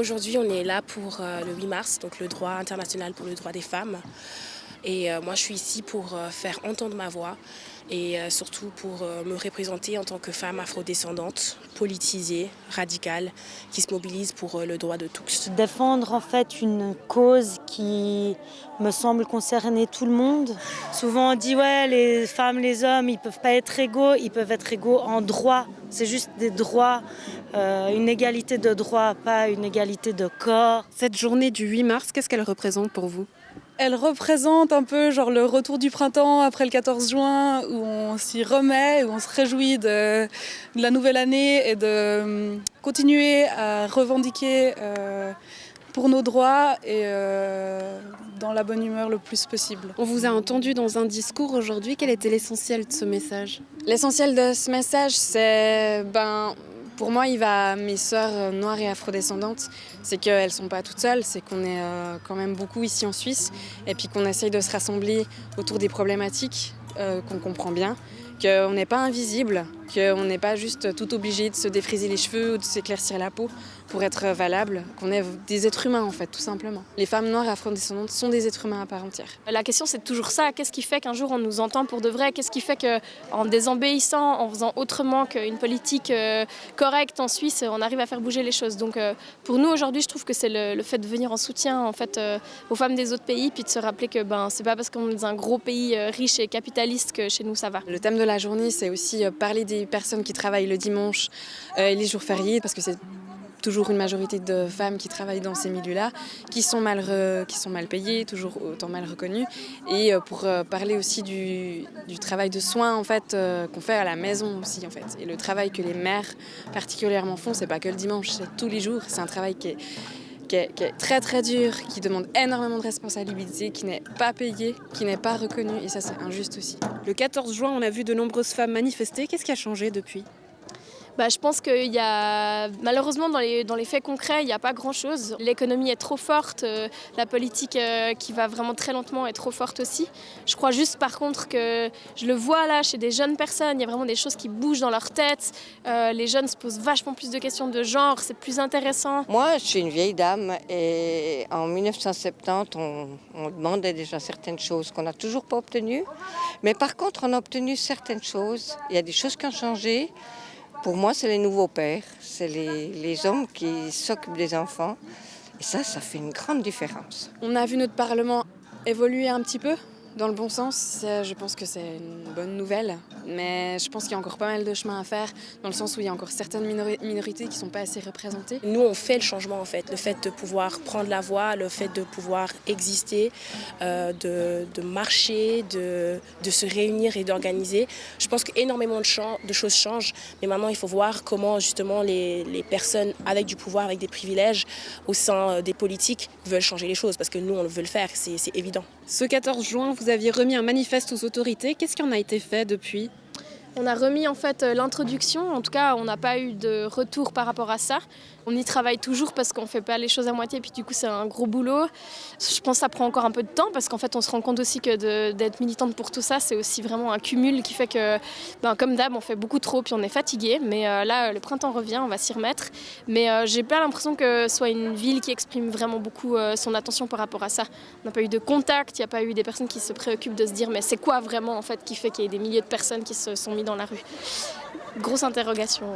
Aujourd'hui, on est là pour le 8 mars, donc le droit international pour le droit des femmes. Et moi, je suis ici pour faire entendre ma voix et surtout pour me représenter en tant que femme afrodescendante, politisée, radicale, qui se mobilise pour le droit de tous. Défendre en fait une cause qui me semble concerner tout le monde. Souvent on dit ouais, les femmes, les hommes, ils peuvent pas être égaux, ils peuvent être égaux en droit. C'est juste des droits, une égalité de droits, pas une égalité de corps. Cette journée du 8 mars, qu'est-ce qu'elle représente pour vous ? Elle représente un peu genre le retour du printemps après le 14 juin où on s'y remet, où on se réjouit de la nouvelle année et de continuer à revendiquer pour nos droits et dans la bonne humeur le plus possible. On vous a entendu dans un discours aujourd'hui. Quel était l'essentiel de ce message ? L'essentiel de ce message, c'est pour moi, il va à mes sœurs noires et afrodescendantes. C'est qu'elles ne sont pas toutes seules, c'est qu'on est quand même beaucoup ici en Suisse et puis qu'on essaye de se rassembler autour des problématiques qu'on comprend bien, qu'on n'est pas invisible, qu'on n'est pas juste tout obligé de se défriser les cheveux ou de s'éclaircir la peau pour être valable, qu'on est des êtres humains en fait, tout simplement. Les femmes noires et afrodescendantes sont des êtres humains à part entière. La question c'est toujours ça, qu'est-ce qui fait qu'un jour on nous entend pour de vrai ? Qu'est-ce qui fait qu'en désobéissant, en faisant autrement qu'une politique correcte en Suisse, on arrive à faire bouger les choses. Donc pour nous aujourd'hui, je trouve que c'est le fait de venir en soutien en fait, aux femmes des autres pays, puis de se rappeler que c'est pas parce qu'on est dans un gros pays riche et capitaliste que chez nous ça va. Le thème de la journée, c'est aussi parler des personnes qui travaillent le dimanche et les jours fériés, parce que c'est toujours une majorité de femmes qui travaillent dans ces milieux-là, qui sont mal payées, toujours autant mal reconnues. Et pour parler aussi du travail de soins en fait, qu'on fait à la maison aussi. En fait. Et le travail que les mères particulièrement font, c'est pas que le dimanche, c'est tous les jours. C'est un travail qui est très très dur, qui demande énormément de responsabilité, qui n'est pas payé, qui n'est pas reconnu. Et ça, c'est injuste aussi. Le 14 juin, on a vu de nombreuses femmes manifester. Qu'est-ce qui a changé depuis ? Je pense qu'il y a, malheureusement dans les faits concrets, il n'y a pas grand-chose. L'économie est trop forte, la politique qui va vraiment très lentement est trop forte aussi. Je crois juste par contre que je le vois là chez des jeunes personnes, il y a vraiment des choses qui bougent dans leur tête. Les jeunes se posent vachement plus de questions de genre, c'est plus intéressant. Moi, je suis une vieille dame et en 1970, on demandait déjà certaines choses qu'on n'a toujours pas obtenues. Mais par contre, on a obtenu certaines choses. Il y a des choses qui ont changé. Pour moi, c'est les nouveaux pères, c'est les hommes qui s'occupent des enfants. Et ça fait une grande différence. On a vu notre Parlement évoluer un petit peu dans le bon sens. Je pense que c'est une bonne nouvelle. Mais je pense qu'il y a encore pas mal de chemin à faire, dans le sens où il y a encore certaines minorités qui ne sont pas assez représentées. Nous, on fait le changement en fait, le fait de pouvoir prendre la voix, le fait de pouvoir exister, de marcher, de se réunir et d'organiser. Je pense qu'énormément de choses changent, mais maintenant il faut voir comment justement les personnes avec du pouvoir, avec des privilèges au sein des politiques veulent changer les choses, parce que nous on veut le faire, c'est évident. Ce 14 juin, vous aviez remis un manifeste aux autorités. Qu'est-ce qui en a été fait depuis ? On a remis en fait l'introduction, en tout cas on n'a pas eu de retour par rapport à ça. On y travaille toujours parce qu'on ne fait pas les choses à moitié, puis du coup c'est un gros boulot. Je pense que ça prend encore un peu de temps parce qu'en fait on se rend compte aussi que d'être militante pour tout ça, c'est aussi vraiment un cumul qui fait que, comme d'hab, on fait beaucoup trop puis on est fatigué. Mais là, le printemps revient, on va s'y remettre. Mais j'ai pas l'impression que ce soit une ville qui exprime vraiment beaucoup son attention par rapport à ça. On n'a pas eu de contact, il n'y a pas eu des personnes qui se préoccupent de se dire mais c'est quoi vraiment en fait qui fait qu'il y ait des milliers de personnes qui se sont mis dans la rue. Grosse interrogation.